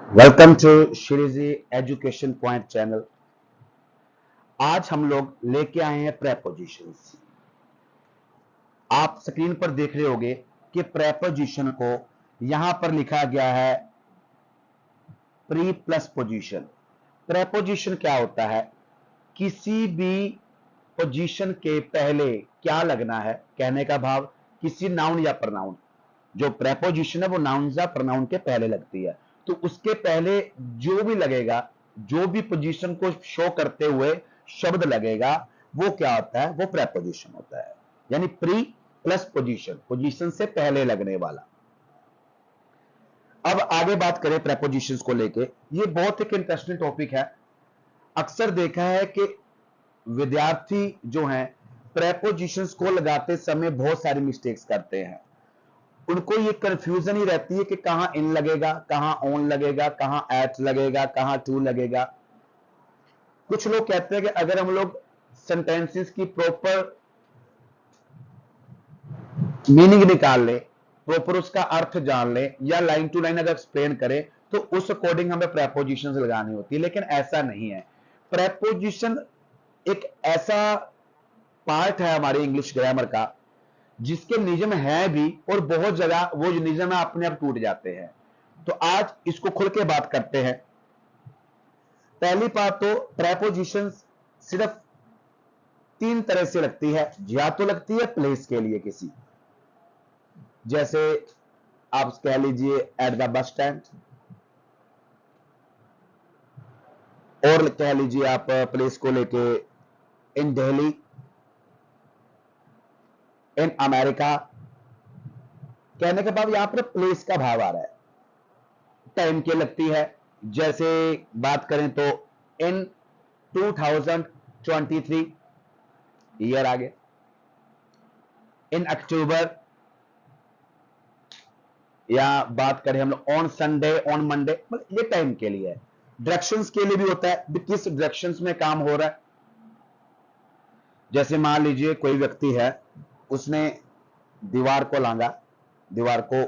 Welcome to Shriji education point channel. आज हम लोग लेके आए हैं प्रेपोजिशंस। आप स्क्रीन पर देख रहे होंगे कि प्रेपोजिशन को यहां पर लिखा गया है प्री प्लस पोजीशन। प्रेपोजिशन क्या होता है? किसी भी पोजीशन के पहले क्या लगना है, कहने का भाव किसी नाउन या प्रनाउन। जो प्रेपोजिशन है वो नाउन या प्रनाउन के पहले लगती है, तो उसके पहले जो भी लगेगा, जो भी पोजीशन को शो करते हुए शब्द लगेगा, वो क्या होता है? वो प्रेपोजिशन होता है। यानी प्री प्लस पोजीशन, पोजीशन से पहले लगने वाला। अब आगे बात करें प्रेपोजिशंस को लेके। ये बहुत एक इंटरेस्टिंग टॉपिक है। अक्सर देखा है कि विद्यार्थी जो हैं प्रेपोजिशंस को लगाते समय बहुत सारी मिस्टेक्स करते हैं। उनको ये कंफ्यूजन ही रहती है कि कहां इन लगेगा, कहां ऑन लगेगा, कहां एट लगेगा, कहां टू लगेगा। कुछ लोग कहते हैं कि अगर हम लोग सेंटेंसेस की प्रॉपर मीनिंग निकाल लें, प्रॉपर उसका अर्थ जान लें, या लाइन टू लाइन अगर एक्सप्लेन करें, तो उस अकॉर्डिंग हमें प्रेपोजिशंस लगानी होती है। लेकिन ऐसा नहीं है। प्रेपोजिशन एक ऐसा पार्ट है हमारे इंग्लिश ग्रामर का जिसके नियम है भी, और बहुत जगह वो जो नियम है अपने आप टूट जाते हैं। तो आज इसको खुल के बात करते हैं। पहली बात तो प्रेपोजिशन सिर्फ तीन तरह से लगती है। या तो लगती है प्लेस के लिए किसी, जैसे आप कह लीजिए एट द बस स्टैंड, और कह लीजिए आप प्लेस को लेके इन दिल्ली, इन अमेरिका। कहने के बाद यहां पर प्लेस का भाव आ रहा है। टाइम के लगती है, जैसे बात करें तो इन 2023 ईयर आगे, इन अक्टूबर, या बात करें हम लोग ऑन संडे, ऑन मंडे, मतलब ये टाइम के लिए है। डायरेक्शंस के लिए भी होता है, किस डायरेक्शंस में काम हो रहा है। जैसे मान लीजिए कोई व्यक्ति है, उसने दीवार को लांगा, दीवार को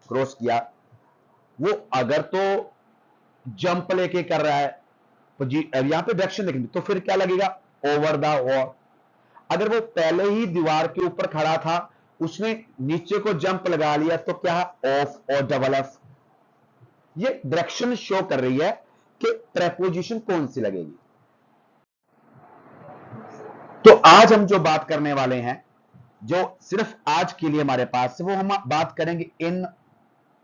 क्रॉस किया, वो अगर तो जंप लेके कर रहा है, तो यहां पे डायरेक्शन देखेंगे तो फिर क्या लगेगा? Over the wall. अगर वो पहले ही दीवार के ऊपर खड़ा था, उसने नीचे को जंप लगा लिया, तो क्या? ऑफ और डबल एफ। ये डायरेक्शन शो कर रही है कि प्रेपोजिशन कौन सी लगेगी। तो आज हम जो बात करने वाले हैं, जो सिर्फ आज के लिए हमारे पास, वो हम बात करेंगे इन,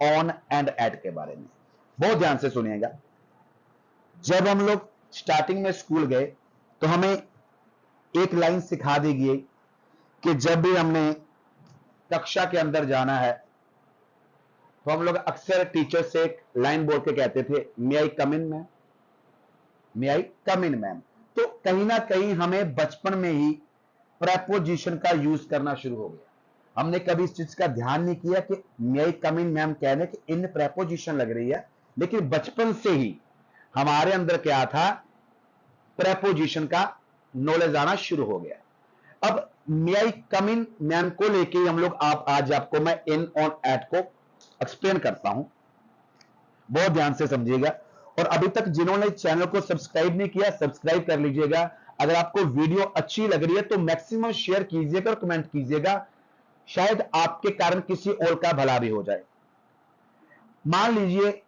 ऑन एंड एट के बारे में। बहुत ध्यान से सुनिएगा। जब हम लोग स्टार्टिंग में स्कूल गए तो हमें एक लाइन सिखा दी गई कि जब भी हमने कक्षा के अंदर जाना है, तो हम लोग अक्सर टीचर से एक लाइन बोल के कहते थे, मे आई कम इन मैम, मे आई कम इन मैम। तो कहीं ना कहीं हमें बचपन में ही प्रेपोजिशन का यूज करना शुरू हो गया। हमने कभी इस चीज का ध्यान नहीं किया कि मे आई कम इन मैम कहने की इन प्रेपोजिशन लग रही है, लेकिन बचपन से ही हमारे अंदर क्या था? प्रेपोजिशन का नॉलेज आना शुरू हो गया। अब मे आई कम इन मैम को लेके हम लोग आज आपको मैं इन, ऑन, एट को एक्सप्लेन करता हूं। बहुत ध्यान से समझिएगा। और अभी तक जिन्होंने चैनल को सब्सक्राइब नहीं किया, सब्सक्राइब कर लीजिएगा। अगर आपको वीडियो अच्छी लग रही है तो मैक्सिमम शेयर कीजिएगा और कमेंट कीजिएगा, शायद आपके कारण किसी और का भला भी हो जाए। मान लीजिए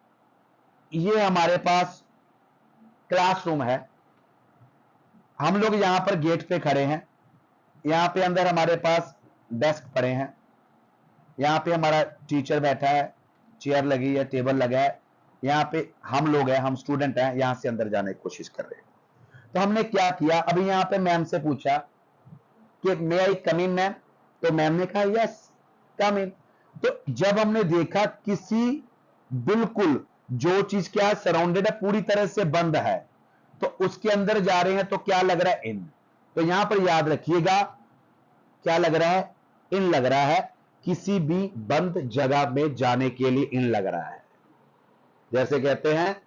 ये हमारे पास क्लासरूम है, हम लोग यहां पर गेट पे खड़े हैं, यहां पे अंदर हमारे पास डेस्क पड़े हैं, यहां पे हमारा टीचर बैठा है, चेयर लगी है, टेबल लगा है, यहां पे हम लोग हैं, हम स्टूडेंट हैं, यहां से अंदर जाने की कोशिश कर रहे हैं। तो हमने क्या किया? अभी यहां पे मैम से पूछा कि मे आई कम इन मैम, तो मैम ने कहा यस कम इन। तो जब हमने देखा किसी, बिल्कुल जो चीज क्या सराउंडेड है, पूरी तरह से बंद है, तो उसके अंदर जा रहे हैं, तो क्या लग रहा है? इन। तो यहां पर याद रखिएगा क्या लग रहा है? इन लग रहा है। किसी भी बंद जगह में जाने के लिए इन लग रहा है। जैसे कहते हैं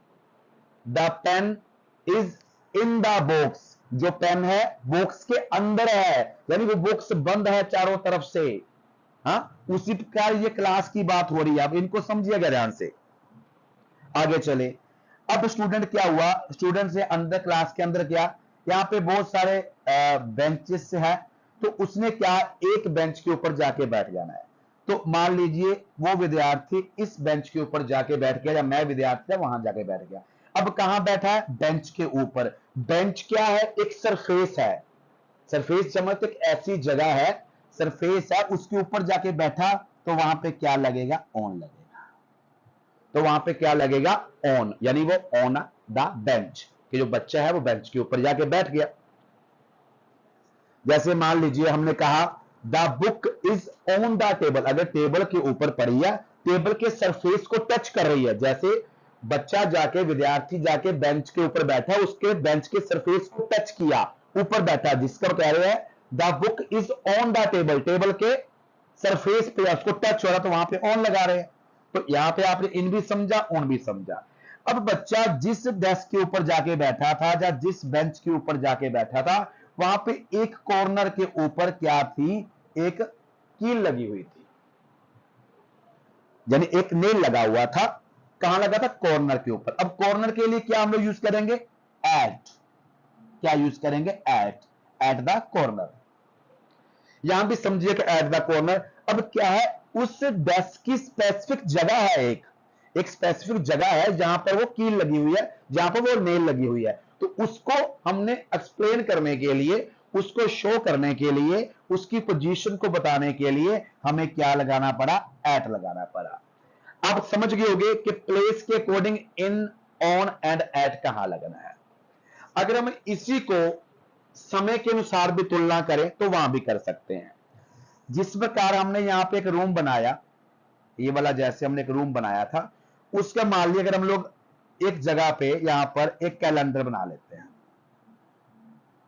the pen is in the box, जो पेन है बॉक्स के अंदर है, यानी वो बॉक्स बंद है चारों तरफ से। हाँ, उसी प्रकार ये क्लास की बात हो रही है। अब इनको समझिएगा ध्यान से। आगे चले, अब स्टूडेंट क्या हुआ, स्टूडेंट से अंदर क्लास के अंदर क्या, यहाँ पे बहुत सारे बेंचेस है, तो उसने क्या एक बेंच के ऊपर जाके बैठ जाना है। तो मान लीजिए वो विद्यार्थी इस बेंच के ऊपर जाके बैठ गया, या मैं विद्यार्थी था वहां जाके बैठ गया। अब कहां बैठा है, बेंच के ऊपर। बेंच क्या है, एक सरफेस है, सरफेस जमा तो एक ऐसी जगह है, सरफेस है, उसके ऊपर जाके बैठा, तो वहां पे क्या लगेगा, ऑन लगेगा। तो वहां पे क्या लगेगा, ऑन, यानी वो ऑन द बेंच, कि जो बच्चा है वो बेंच के ऊपर जाके बैठ गया। जैसे मान लीजिए हमने कहा the book is on the table, अगर टेबल के ऊपर पड़ी है, टेबल के सरफेस को टच कर रही है, जैसे बच्चा जाके, विद्यार्थी जाके बेंच के ऊपर बैठा, उसके बेंच के सरफेस को टच किया, ऊपर बैठा, जिसका कह रहे हैं the book is on the table, table के सरफेस पे उसको टच हो रहा, तो वहां पे ऑन लगा रहे हैं। तो यहां पे आपने इन भी समझा, ऑन भी समझा। अब बच्चा जिस डेस्क के ऊपर जाके बैठा था, या जिस बेंच के ऊपर जाके बैठा था, वहां पे एक कॉर्नर के ऊपर क्या थी, एक कील लगी हुई थी, यानी एक नेल लगा हुआ था। कहां लगा था, कॉर्नर के ऊपर। अब कॉर्नर के लिए क्या हम लोग यूज करेंगे, एट, क्या यूज करेंगे, एट द कॉर्नर। यहां भी समझिए कि एट द कॉर्नर। अब क्या है, उस डेस्क की स्पेसिफिक जगह है, एक स्पेसिफिक जगह है जहां पर वो कील लगी हुई है, जहां पर वो नेल लगी हुई है। तो उसको हमने एक्सप्लेन करने के लिए, उसको शो करने के लिए, उसकी पोजीशन को बताने के लिए हमें क्या लगाना पड़ा, एट लगाना पड़ा। आप समझ गए होंगे कि प्लेस के according in, on and at कहां लगना है। अगर हम इसी को समय के अनुसार भी तुलना करें तो वहां भी कर सकते हैं। जिस प्रकार हमने यहां पे एक रूम बनाया, ये वाला जैसे हमने एक रूम बनाया था, उसका मान लीजिए अगर हम लोग एक जगह पे यहां पर एक कैलेंडर बना लेते हैं,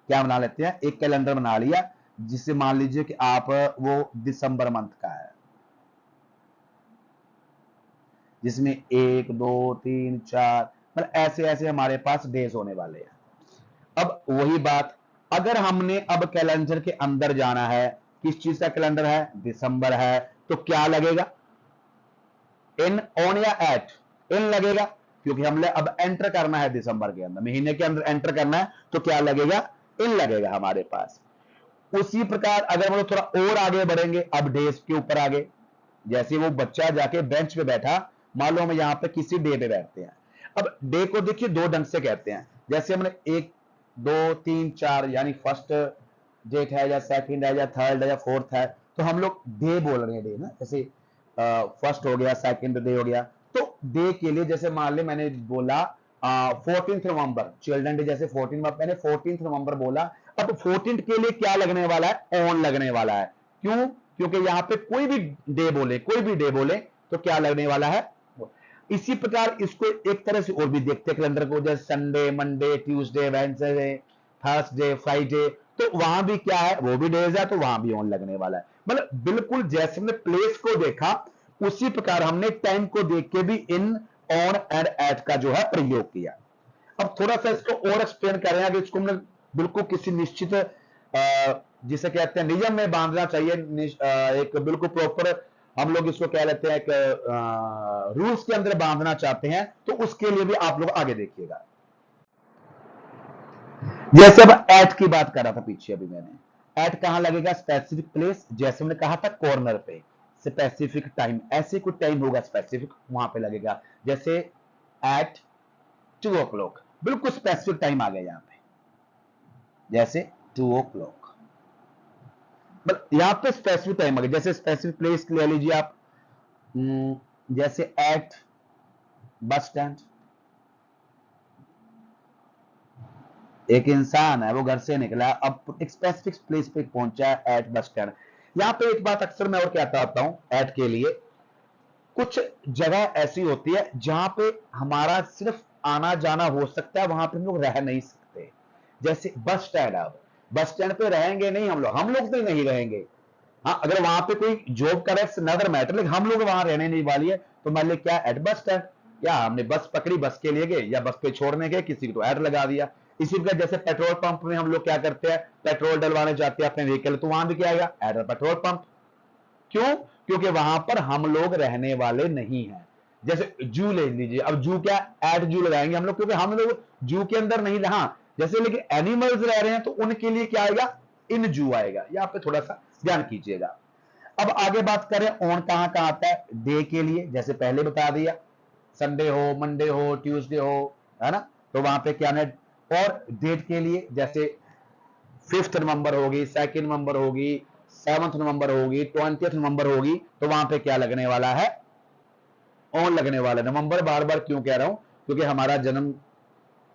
क्या बना लेते हैं, एक कैलेंडर बना लिया, जिसे मान लीजिए कि आप वो दिसंबर मंथ का है, जिसमें 1 2 3 4 मतलब ऐसे ऐसे हमारे पास डेज होने वाले हैं। अब वही बात, अगर हमने अब कैलेंडर के अंदर जाना है, किस चीज का कैलेंडर है, दिसंबर है, तो क्या लगेगा, इन, ऑन या एट, इन लगेगा, क्योंकि हमने अब एंटर करना है दिसंबर के अंदर, महीने के अंदर एंटर करना है, तो क्या लगेगा, इन लगेगा हमारे पास। उसी प्रकार अगर हम लोग थोड़ा और आगे बढ़ेंगे, अब डेज के ऊपर आगे, जैसे वो बच्चा जाके बेंच पे बैठा, मान लो हम यहां पे किसी डे पे बैठते हैं। अब डे को देखिए दो ढंग से कहते हैं, जैसे हमने 1 2 3 4 यानी फर्स्ट डेट है, या सेकंड है, या थर्ड है, या फोर्थ है, तो हम लोग डे बोल रहे हैं, डे ना, जैसे फर्स्ट हो गया, सेकंड डे हो गया। तो डे के लिए जैसे मान ले मैंने बोला 14 नवंबर, चिल्ड्रन डे, जैसे 14 मैंने 14 नवंबर बोला। अब 14 के लिए क्या लगने वाला है, ऑन लगने वाला है। क्यों, क्योंकि यहां पे कोई भी डे बोले, कोई भी डे बोले, तो क्या लगने वाला है। इसी प्रकार इसको एक तरह से और भी देखते हैं कैलेंडर को, जैसे Sunday, Monday, Tuesday, Wednesday, Thursday, Friday, तो वहां भी क्या है, वो भी डेज है, तो वहां भी ऑन लगने वाला है। मतलब बिल्कुल जैसे हमने प्लेस को देखा, उसी प्रकार हमने टाइम को देख के भी इन, ऑन एंड एट का जो है प्रयोग किया। अब थोड़ा सा इसको और एक्सप्लेन कर रहे हैं कि इसको हमने बिल्कुल किसी निश्चित जिसे कहते हैं नियम में बांधना चाहिए, एक बिल्कुल प्रॉपर हम लोग इसको कह लेते हैं कि रूल्स के अंदर बांधना चाहते हैं, तो उसके लिए भी आप लोग आगे देखिएगा। जैसे अब एट की बात कर रहा था पीछे, अभी मैंने एट कहां लगेगा, स्पेसिफिक प्लेस, जैसे हमने कहा था कॉर्नर पे, स्पेसिफिक टाइम, ऐसे कोई टाइम होगा स्पेसिफिक, वहां पे लगेगा। जैसे एट 2 o'clock, बिल्कुल स्पेसिफिक टाइम आ गया यहां पे, जैसे 2 o'clock, यहां पे स्पेसिफिक टाइम आ गया। जैसे स्पेसिफिक प्लेस ले लीजिए आप, जैसे एट बस स्टैंड, एक इंसान है वो घर से निकला, अब एक स्पेसिफिक प्लेस पे पहुंचा है, एट बस स्टैंड। यहां पे एक बात अक्सर मैं और कहता आता हूं एट के लिए, कुछ जगह ऐसी होती है जहां पे हमारा सिर्फ आना जाना हो सकता है, वहां पे हम लोग रह नहीं सकते। जैसे बस स्टैंड, अब बस स्टैंड पे रहेंगे नहीं हम लोग तो नहीं रहेंगे। हाँ, अगर वहां पे कोई जॉब करे नदर मैटर, लेकिन हम लोग वहां रहने नहीं वाली है, तो मान लिया क्या, एट बस स्टैंड, या हमने बस पकड़ी, बस के लिए गए, या बस पे छोड़ने गए किसी को, तो एट लगा दिया। इसी प्रकार जैसे पेट्रोल पंप में हम लोग क्या करते हैं, पेट्रोल डलवाने जाते हैं अपने व्हीकल, तो वहां भी क्या आएगा, एट पेट्रोल पंप। क्यों, क्योंकि वहां पर हम लोग रहने वाले नहीं हैं। जैसे जू ले लीजिए, अब जू क्या, एट जू लगाएंगे हम लोग, क्योंकि हम लोग जू के अंदर नहीं, हाँ जैसे लेकिन एनिमल्स रह रहे हैं तो उनके लिए क्या आएगा, इन जू आएगा। ये आप पे थोड़ा सा ध्यान कीजिएगा। अब आगे बात करें ऑन कहां कहां आता है, डे के लिए जैसे पहले बता दिया, संडे हो, मंडे हो, ट्यूसडे हो, है ना, तो वहां पे क्या है। और डेट के लिए जैसे 5 नवंबर होगी, 2 नवंबर होगी, 7 नवंबर होगी, 20 नवंबर होगी, तो वहां पे क्या लगने वाला है, ऑन लगने वाला है। नवंबर बार बार क्यों कह रहा हूं, क्योंकि हमारा जन्म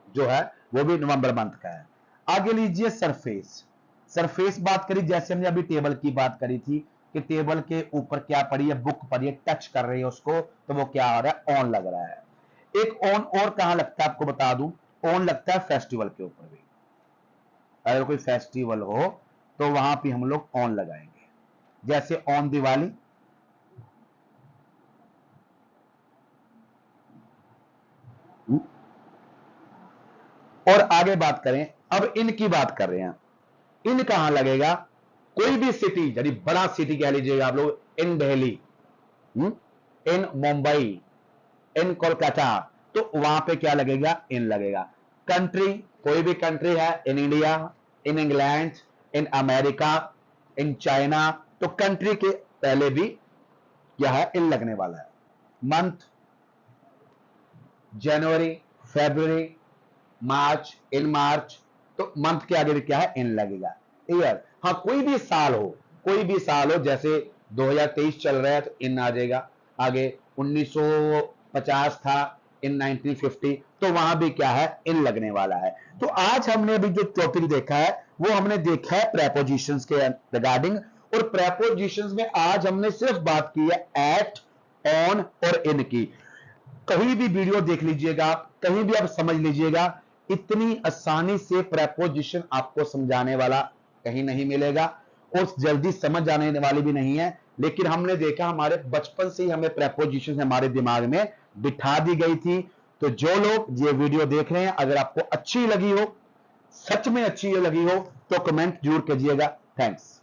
जो है वो भी नवंबर मंथ का है। आगे लीजिए सरफेस, सरफेस बात करी, जैसे हमने अभी टेबल की बात करी थी कि टेबल के ऊपर क्या पड़ी है, बुक पड़ी है, टच कर रही है उसको, तो वो क्या हो रहा है, ऑन लग रहा है। एक ऑन और कहां लगता है आपको बता दूं, ऑन लगता है फेस्टिवल के ऊपर भी। अगर कोई फेस्टिवल हो तो वहां पे हम लोग ऑन लगाएंगे, जैसे ऑन दिवाली, और आगे बात करें, अब इनकी बात कर रहे हैं, इन कहां लगेगा, कोई भी सिटी, यानी बड़ा सिटी कह लीजिएगा आप लोग, इन दिल्ली, इन मुंबई, इन कोलकाता, तो वहां पे क्या लगेगा, इन लगेगा। कंट्री, कोई भी कंट्री है, in India, in England, in America, in China, तो कंट्री के पहले भी क्या है, इन लगने वाला है। मंथ, जनवरी, फरवरी, मार्च, इन मार्च, तो मंथ के आगे भी क्या है, इन लगेगा। ईयर, हाँ कोई भी साल हो, कोई भी साल हो, जैसे 2023 चल रहा है तो इन आ जाएगा। आगे 1950 था, इन 1950, तो वहां भी क्या है, इन लगने वाला है। तो आज हमने अभी जो टॉपिक देखा है वो हमने देखा है प्रेपोजिशंस के रिगार्डिंग, और प्रेपोजिशंस में आज हमने सिर्फ बात की है एट, ऑन और इन की। कहीं भी वीडियो देख लीजिएगा, कहीं भी आप समझ लीजिएगा, इतनी आसानी से प्रेपोजिशन आपको समझाने वाला कहीं नहीं मिलेगा, और जल्दी समझ आने वाली भी नहीं है। लेकिन हमने देखा हमारे बचपन से ही हमें प्रेपोजिशन हमारे दिमाग में बिठा दी गई थी। तो जो लोग ये वीडियो देख रहे हैं, अगर आपको अच्छी लगी हो, सच में अच्छी लगी हो, तो कमेंट जरूर कीजिएगा। थैंक्स।